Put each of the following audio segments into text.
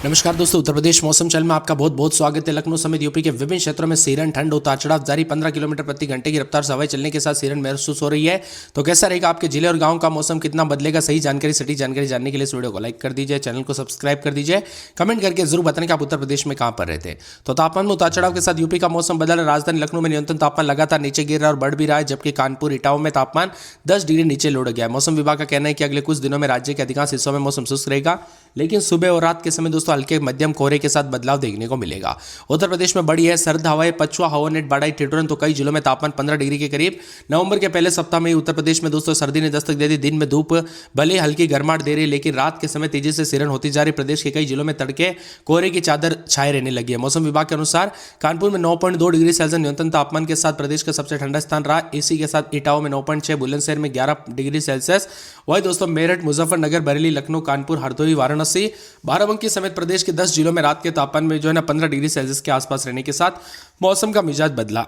नमस्कार दोस्तों, उत्तर प्रदेश मौसम चैनल में आपका बहुत बहुत स्वागत है। लखनऊ समेत यूपी के विभिन्न क्षेत्रों में सीरन ठंड उतार चढ़ाव जारी। 15 किलोमीटर प्रति घंटे की रफ्तार से हवाएं चलने के साथ सीरन महसूस हो रही है। तो कैसा रहेगा आपके जिले और गांव का मौसम, कितना बदलेगा? सही जानकारी, सटीक जानकारी जानने के लिए इस वीडियो को लाइक कर दीजिए, चैनल को सब्सक्राइब कर दीजिए, कमेंट करके जरूर बताने कि आप उत्तर प्रदेश में कहां पर रहते हैं। तो तापमान में उतार चढ़ाव के साथ यूपी का मौसम बदल। राजधानी लखनऊ में न्यूनतम तापमान लगातार नीचे गिर रहा है और बढ़ भी रहा है, जबकि कानपुर इटावा में तापमान 10 डिग्री नीचे लुढ़क गया है। मौसम विभाग का कहना है कि अगले कुछ दिनों में राज्य के अधिकांश हिस्सों में मौसम शुष्क रहेगा, लेकिन सुबह और रात के समय दोस्तों हल्के मध्यम कोहरे के साथ बदलाव देखने को मिलेगा। उत्तर प्रदेश में बढ़ी है सर्द हवाएं। पछुआ हवा ने बढ़ाई ठिठुरन, तो कई जिलों में तापमान 15 डिग्री के करीब। नवंबर के पहले सप्ताह में उत्तर प्रदेश में दोस्तों सर्दी ने दस्तक दे दी। दिन में धूप भले हल्की गर्माहट दे रही है, लेकिन रात के समय तेजी से सिरन होती जा रही। प्रदेश के कई जिलों में तड़के कोहरे की चादर छाए रहने लगी है। मौसम विभाग के अनुसार कानपुर में 9.2 डिग्री सेल्सियस न्यूनतम तापमान के साथ प्रदेश का सबसे ठंडा स्थान रहा। इसी के साथ इटावा में 9.6, बुलंदशहर में 11 डिग्री सेल्सियस। वही दोस्तों मेरठ, मुजफ्फरनगर, बरेली, लखनऊ, कानपुर, हरदोई, वाराणसी, बाराबंकी समेत प्रदेश के 10 जिलों में रात के तापमान में जो है ना 15 डिग्री सेल्सियस के आसपास रहने के साथ मौसम का मिजाज बदला।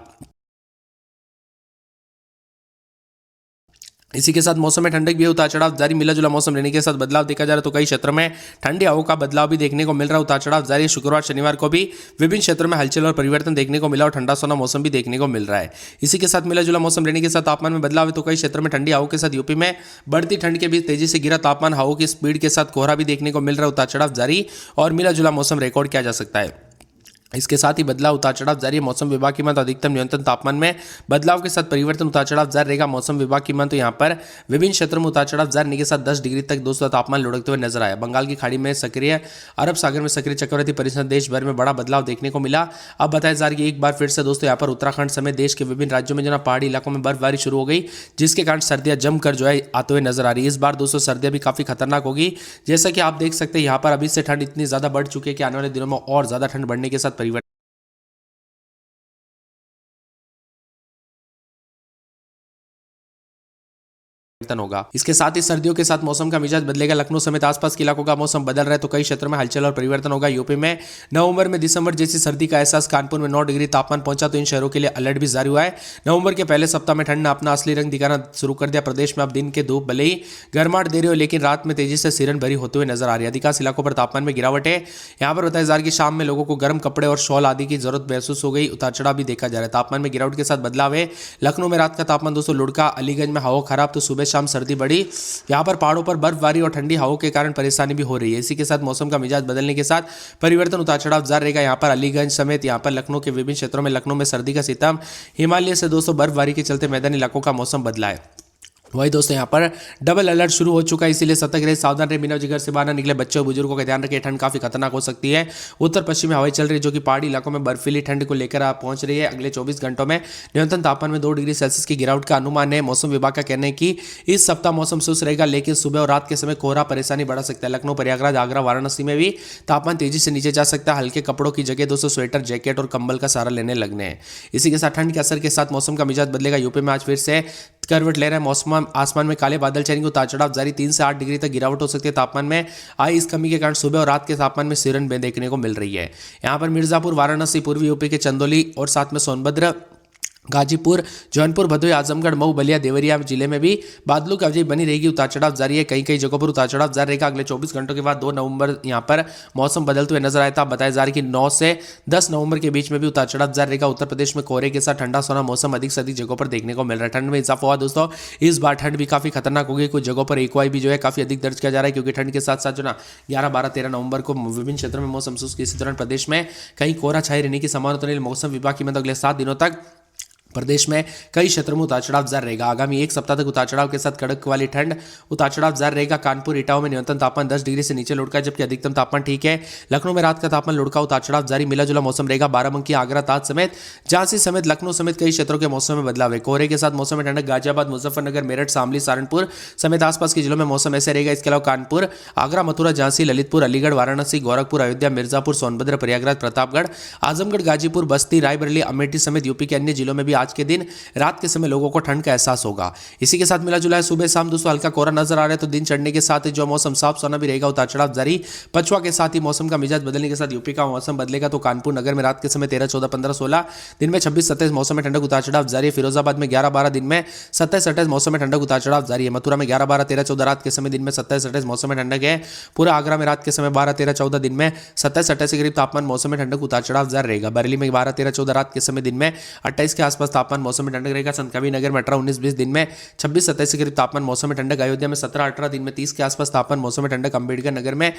इसी के साथ मौसम में ठंडक भी उतार चढ़ाव जारी। मिला जुला मौसम रहने के साथ बदलाव देखा जा रहा है, तो कई क्षेत्रों में ठंडी हवाओं का बदलाव भी देखने को मिल रहा है। उतार चढ़ाव जारी। शुक्रवार शनिवार को भी विभिन्न क्षेत्रों में हलचल और परिवर्तन देखने को मिला और ठंडा सोना मौसम भी देखने को मिल रहा है। इसी के साथ मिला जुला मौसम रहने के साथ तापमान में बदलाव है, तो कई क्षेत्रों में ठंडी हवाओं के साथ यूपी में बढ़ती ठंड के बीच तेजी से गिरा तापमान, हवाओं की स्पीड के साथ कोहरा भी देखने को मिल रहा है। उतार चढ़ाव जारी और मिला जुला मौसम रिकॉर्ड किया जा सकता है। इसके साथ ही बदलाव उतार चढ़ाव जारी है। मौसम विभाग की माने तो अधिकतम न्यूनतम तापमान में बदलाव के साथ परिवर्तन उतार चढ़ाव जारी रहेगा। मौसम विभाग की माने तो यहाँ पर विभिन्न क्षेत्रों में उतार चढ़ाव जारी के साथ 10 डिग्री तक दोस्तों तापमान लुढ़कते हुए नजर आया। बंगाल की खाड़ी में सक्रिय, अरब सागर में सक्रिय चक्रवाती परिसर देश भर में बड़ा बदलाव देखने को मिला। अब बताया जा रहा है कि एक बार फिर से दोस्तों यहाँ पर उत्तराखंड समेत देश के विभिन्न राज्यों में जो ना पहाड़ी इलाकों में बर्फबारी शुरू हो गई, जिसके कारण सर्दियां जमकर जो है आते हुए नजर आ रही है। इस बार दोस्तों सर्दियां भी काफी खतरनाक होगी। जैसा कि आप देख सकते हैं यहाँ पर अभी से ठंड इतनी ज्यादा बढ़ चुकी है कि आने वाले दिनों में और ज्यादा ठंड बढ़ने के साथ परिवर्तन होगा। इसके साथ ही सर्दियों के साथ मौसम का मिजाज बदलेगा। लखनऊ समेत आसपास के इलाकों का मौसम बदल रहा है, तो कई क्षेत्रों में हलचल और परिवर्तन होगा। यूपी में नवंबर में दिसंबर जैसी सर्दी का एहसास। कानपुर में 9 डिग्री तापमान पहुंचा, तो इन शहरों के लिए अलर्ट भी जारी हुआ है। नवंबर के पहले सप्ताह में ठंड ने अपना असली रंग दिखाना शुरू कर दिया। प्रदेश में अब दिन के धूप भले ही गर्माहट दे रही हो, लेकिन रात में तेजी से सिरन भरी होते हुए नजर आ रही है। अधिकांश इलाकों पर तापमान में गिरावट है। यहाँ पर बताया जा रहा है कि शाम में लोगों को गर्म कपड़े और शॉल आदि की जरूरत महसूस हो गई। उतार चढ़ाव भी देखा जा रहा है। तापमान में गिरावट के साथ बदलाव है। लखनऊ में रात का तापमान दोस्तों लुढ़का। अलीगंज में हवा खराब, तो सुबह शाम सर्दी बढ़ी। यहाँ पर पहाड़ों पर बर्फबारी और ठंडी हवाओं के कारण परेशानी भी हो रही है। इसी के साथ मौसम का मिजाज बदलने के साथ परिवर्तन उतार चढ़ाव जारी रहेगा। यहाँ पर अलीगंज समेत यहाँ पर लखनऊ के विभिन्न क्षेत्रों में, लखनऊ में सर्दी का सितम, हिमालय से दोस्तों बर्फबारी के चलते मैदानी इलाकों का मौसम बदला है। वही दोस्तों यहाँ पर डबल अलर्ट शुरू हो चुका है, इसीलिए सतर्क रहे, सावधान रहे। बिना वजह घर से बाहर न निकले। बच्चों और बुजुर्गों का ध्यान रखें, ठंड काफी खतरनाक हो सकती है। उत्तर पश्चिमी हवाएं चल रही है, जो कि पहाड़ी इलाकों में बर्फीली ठंड को लेकर पहुंच रही है। अगले 24 घंटों में न्यूनतम तापमान में 2 डिग्री सेल्सियस की गिरावट का अनुमान है। मौसम विभाग का कहना है कि इस सप्ताह मौसम शुष्क रहेगा, लेकिन सुबह और रात के समय कोहरा परेशानी बढ़ा सकता है। लखनऊ, प्रयागराज, आगरा, वाराणसी में भी तापमान तेजी से नीचे जा सकता है। हल्के कपड़ों की जगह दोस्तों स्वेटर, जैकेट और कंबल का सहारा लेने लगने हैं। इसी के साथ ठंड के असर के साथ मौसम का मिजाज बदलेगा। यूपी में आज फिर से करवट ले रहा है मौसम। आसमान में काले बादल छाएंगे। उतार चढ़ाव जारी। 3 से 8 डिग्री तक गिरावट हो सकती है। तापमान में आई इस कमी के कारण सुबह और रात के तापमान में सिरन देखने को मिल रही है। यहाँ पर मिर्जापुर, वाराणसी, पूर्वी यूपी के चंदौली और साथ में सोनभद्र, गाजीपुर, जौनपुर, भदोही, आजमगढ़, मऊ, बलिया, देवरिया जिले में भी बादलों की अवधि बनी रहेगी। उतार चढ़ाव जारी है। कई जगहों पर उतार चढ़ाव जारी रहेगा। अगले 24 घंटों के बाद 2 नवंबर यहाँ पर मौसम बदलते हुए नजर आया था। बताया जा रहा है कि 9 से 10 नवंबर के बीच में भी उतार चढ़ाव जारी रहेगा। उत्तर प्रदेश में कोहरे के साथ ठंडा सोना मौसम अधिक से अधिक जगहों पर देखने को मिल रहा है। ठंड में इजाफा हुआ दोस्तों। इस बार ठंड भी काफी खतरनाक होगी। कुछ जगहों पर एक्वाई भी जो है काफी अधिक दर्ज किया जा रहा है, क्योंकि ठंड के साथ साथ जो ना 11, 12, 13 नवंबर को विभिन्न क्षेत्रों में मौसम शुष्क। इसी दौरान प्रदेश में कहीं कोहरा छाए रहने की संभावना। मौसम विभाग की मतलब अगले 7 दिनों तक प्रदेश में कई क्षेत्रों में उतार चढ़ाव जारी रहेगा। आगामी एक सप्ताह तक उतार चढ़ाव के साथ कड़क वाली ठंड उतार चढ़ाव जारी रहेगा। कानपुर, इटावा में न्यूनतम तापमान 10 डिग्री से नीचे लुढ़का है, जबकि अधिकतम तापमान ठीक है। लखनऊ में रात का तापमान लुढ़का। उतार चढ़ाव जारी। मिला जुला मौसम रहेगा। बाराबंकी, आगरा, ताज समेत, झांसी समेत, लखनऊ समेत कई क्षेत्रों के मौसम में बदलाव है। कोहरे के साथ मौसम में ठंडक। गाजियाबाद, मुजफ्फरनगर, मेरठ, शामली, सहारनपुर समेत आसपास के जिलों में मौसम ऐसे रहेगा। इसके अलावा कानपुर, आगरा, मथुरा, झांसी, ललितपुर, अलीगढ़, वाराणसी, गोरखपुर, अयोध्या, मिर्जापुर, सोनभद्र, प्रयागराज, प्रतापगढ़, आजमगढ़, गाजीपुर, बस्ती, रायबरेली, अमेठी समेत यूपी के अन्य जिलों में भी आज के दिन रात के समय लोगों को ठंड का एहसास होगा। इसी के साथ मिला जुला है सुबह शाम दोस्तों हल्का कोहरा नजर आ रहा है, तो दिन चढ़ने के साथ ही जो मौसम साफ सोना भी रहेगा, उतार चढ़ाव जारी। पछुआ के साथ ही मौसम का मिजाज बदलने के साथ यूपी का मौसम बदलेगा। तो कानपुर नगर में रात के समय 13, 14, 15, 16, दिन में 26, 27 मौसम में ठंडक उतार चढ़ाव जारी है। फिरोजाबाद में 11, 12, दिन में 27, 28 मौसम में ठंडक उतार चढ़ाव जारी है। मथुरा में 11, 12, 13, 14 रात के समय, दिन में 27, 28 मौसम में ठंडक है। पूरा आगरा में रात के समय 12, 13, 14, दिन में 27, 28 के करीब तापमान मौसम में ठंडक उतार चढ़ाव जारी रहेगा। बरेली में 12, 13, 14 रात के समय, दिन में 28 के आसपास तापमान मौसम में ठंडक रहेगा। संत कबीर नगर में 18, 19, 20, दिन में 26, 27 के करीब तापमान मौसम में ठंडक। अयोध्या में 17, 18, दिन में 30 के आसपास तापमान मौसम में ठंडक। अंबेडकर नगर में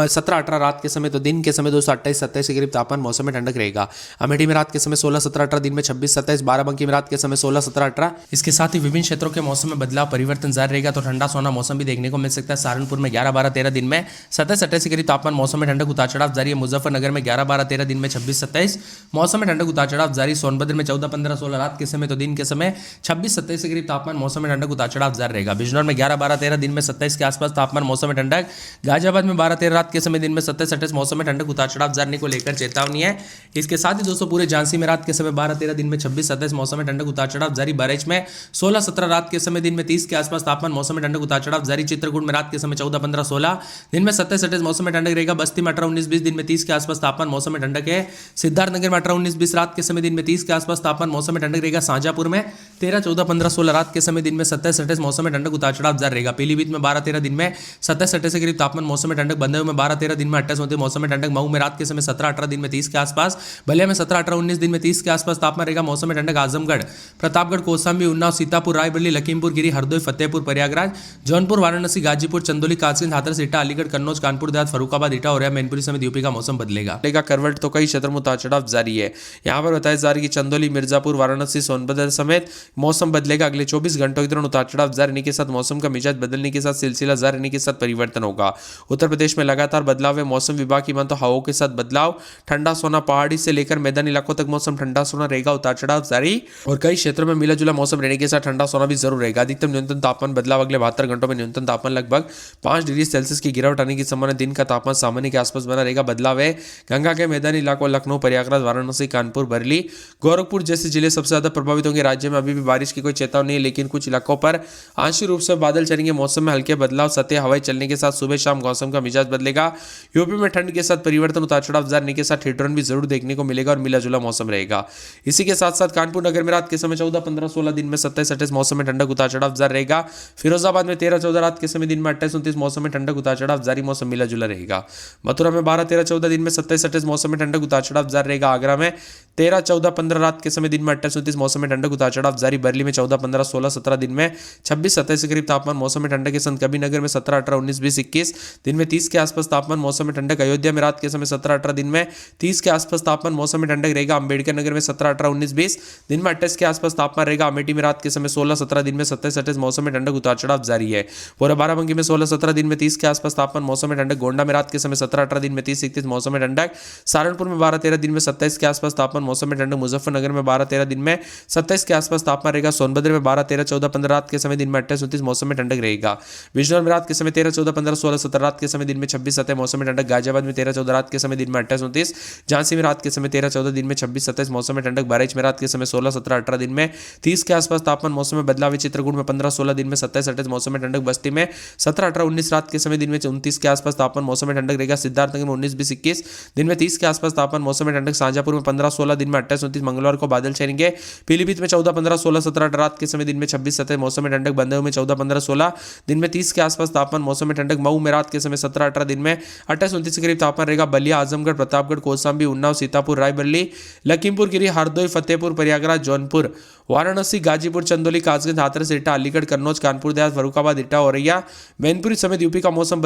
17, 18 रात के समय, तो दिन के समय 28, 27 के करीब तापमान मौसम में ठंडक रहेगा। अमेठी में रात के समय 16, 17, 18, दिन में 26, 27। बाराबंकी में रात के समय 16, 17, 18। इसके साथ ही विभिन्न क्षेत्रों के मौसम में बदलाव परिवर्तन जारी रहेगा। तो ठंडा सोना मौसम भी देखने को मिल सकता है। सहारनपुर में 11, 12, 13, दिन में 27, 28 के करीब तापमान मौसम में ठंडक उतार चढ़ाव जारी है। मुजफ्फरनगर में 11, 12, 13, दिन में 26, 27 मौसम में ठंडक उतार चढ़ाव जारी। सोनभद्र में 14, 15, 16 रात के समय, तो दिन के समय 26, 27 के करीब तापमान मौसम में ठंडक उतार चढ़ाव जारी रहेगा। बिजनौर में 11, 12, 13, दिन में 27 के आसपास तापमान मौसम में ठंडक। गाजियाबाद में 12, 13 रात के समय, दिन में 27, 28 मौसम में ठंडक उतार चढ़ाव जाने को लेकर चेतावनी है। इसके साथ ही दोस्तों पूरे झांसी में रात के समय 12, 13, दिन में 26, 27 मौसम में ठंडक उतार चढ़ाव जारी। बरेच में 16, 17 रात के समय, दिन में 30 के आसपास तापमान मौसम में ठंडक उतार चढ़ाव जारी। चित्रकूट में रात के समय 14, 15, 16, दिन में 27, 28 मौसम में ठंडक रहेगा। बस्ती में 18, 19, 20, दिन में 30 के आसपास तापमान मौसम में ठंडक है। सिद्धार्थनगर में 18, 19, 20 रात के समय, दिन में 30 के आसपास तापमान मौसम में ठंडक रहेगा। शाहजहांपुर में 13, 14, 15, 16 रात के समय, दिन में 27, 28 मौसम में ठंडक उतार चढ़ाव जारी रहेगा। पीलीभीत में 12, 13, दिन में 27, 28 के करीब तापमान मौसम में ठंडक। बंदर में 12, 13, दिन में 28, 29 मौसम में ठंडक। मऊ में रात के समय 17, 18, दिन में 30 के आसपास। बलिया में 17, 18, 19, दिन में 30 के आसपास तापमान रहेगा। मौसम में ठंडक। आजमगढ़, प्रतापगढ़, कौशाम्बी, उन्नाव, सीतापुर, रायबरेली, लखीमपुर खीरी, हरदोई, फतेहपुर, प्रयागराज, जौनपुर, वाराणसी, गाजीपुर, चंदौली, कासगंज, हाथरस, एटा, अलीगढ़, कन्नौज, कानपुर देहात, फरुखाबाद, इटा और मैनपुरी समेत यूपी का मौसम बदलेगा। करवट तो कई क्षेत्रों में उतार चढ़ाव जारी है। यहाँ पर बताया जा रहा है कि चंदौली, मिर्जापुर, वाराणसी, सोनभद्र समेत मौसम बदलेगा। अगले 24 घंटों के दौरान उतार चढ़ाव जारी रहने के साथ मौसम का मिजाज बदलने के साथ सिलसिला जारी रहने के साथ परिवर्तन होगा। उत्तर प्रदेश में लगातार बदलाव है। मौसम विभाग की माने तो हवाओं के साथ बदलाव। ठंडा सोना पहाड़ी से लेकर मैदानी इलाकों तक मौसम ठंडा सोना रहेगा। उतार चढ़ाव जारी और कई क्षेत्रों में मिला जुला मौसम रहने के साथ ठंडा सोना भी जरूर रहेगा। अधिकतम न्यूनतम तापमान बदलाव। अगले 72 घंटों में न्यूनतम तापमान लगभग 5 डिग्री सेल्सियस की गिरावट आने की संभावना। दिन का तापमान सामान्य के आसपास बना रहेगा। बदलाव है गंगा के मैदानी इलाकों लखनऊ, प्रयागराज, वाराणसी, कानपुर, बरेली, गोरखपुर जैसे जिले सबसे ज्यादा प्रभावित होंगे। राज्य में अभी भी बारिश की कोई चेतावनी नहीं है, लेकिन कुछ इलाकों पर आंशिक रूप से बादल चलेंगे। मौसम में हल्के बदलाव। सतह हवाएं चलने के साथ सुबह शाम मौसम का मिजाज बदलेगा। यूपी में ठंड के साथ परिवर्तन, उतार चढ़ाव जारी के साथ ठिठुरन भी जरूर देखने को मिलेगा और मिला जुला मौसम रहेगा। इसी के साथ साथ कानपुर नगर में रात के समय 14, 15, 16, दिन में 27, 28 मौसम में ठंडक उतार चढ़ाव जारी रहेगा। फिरोजाबाद में 13, 14 रात के समय, दिन में 28, 29 मौसम में ठंडक उतार चढ़ाव जारी। मौसम मिला जुला रहेगा। मथुरा में 12, 13, 14 दिन में 27, 28 मौसम में ठंडक उतार चढ़ाव जारी रहेगा। आगरा में 13, 14, 15 रात के समय, दिन में 28, 29 मौसम में ठंडक उतार चढ़ाव जारी। बरेली में 14, 15, 16, 17 दिन में 26, 27 के करीब तापमान मौसम में ठंडक है। संत कबीर नगर में 17, 18, 19, 20, 21 दिन में 30 के आसपास तापमान मौसम में ठंडक। अयोध्या में रात के समय 17, 18 दिन में 30 के आसपास तापमान मौसम में ठंडक रहेगा। अंबेडकर नगर में 17, 18, 19, 20 दिन में 28 के आसपास तापमान रहेगा। अमेठी में रात के समय 16, 17 दिन में 27, 28 मौसम में ठंडक उतार चढ़ाव जारी है। पूरा बाराबंकी में 16, 17 दिन में 30 के आसपास तापमान मौसम में ठंडक। गोंडा में रात के समय 17, 18 दिन में 30, 31 मौसम में ठंडक। सहारनपुर में 12, 13 दिन में 27 के आसपास तापमान मौसम में ठंडक। मुजफ्फरनगर में 12, 13 दिन में 27 के आसपास तापमान रहेगा। सोनभद्र में 12, 13, 14, 15 रात के समय, दिन में 28, 29 मौसम में ठंडक रहेगा। बिजनौर में रात के समय 13, 14, 15, 16, 17 रात के समय, दिन में 26, 27 मौसम में ठंडक। गाजियाबाद में 13, 14 रात के समय, दिन में 28, 29। झांसी में रात के समय 13, 14 दिन में 26, 27 मौसम में ठंडक। बहराइच में रात के समय 16, 17, 18 दिन में 30 के आसपास तापमान मौसम में बदलाव। चित्रकूट में 15, 16 दिन में 27, 28 मौसम में ठंडक। बस्ती में 17, 18, 19 रात के समय, दिन में 29 के आसपास तापमान मौसम में ठंडक रहेगा। सिद्धार्थनगर में 19, 20, 21 दिन में 30 के आसपास तापमान मौसम में ठंडक। शाहजहांपुर में 15, 16 दिन में 28, 29 मंगलवार को बादल छाएंगे। पीलीभीत में 14, 15, 16, 17 रात के समय, दिन में 26, 27 मौसम में ठंडक। बंदर में 14, 15, 16 दिन में 30 के आसपास तापमान मौसम में ठंडक। मऊ में रात के समय 17, 18 दिन में 28, 29 के करीब तापमान रहेगा। बलिया, आजमगढ़, प्रतापगढ़, कौशाम्बी, उन्नाव, सीतापुर, रायबरेली, लखीमपुर खीरी, हरदोई, फतेहपुर, प्रयागराज, जौनपुर, वाराणसी, गाजीपुर, चंदौली, कासगंज, हाथरस, एटा, अलीगढ़, कन्नौज, कानपुर देहात, फरुखाबाद, इटा, औरैया, मैनपुरी समेत यूपी का मौसम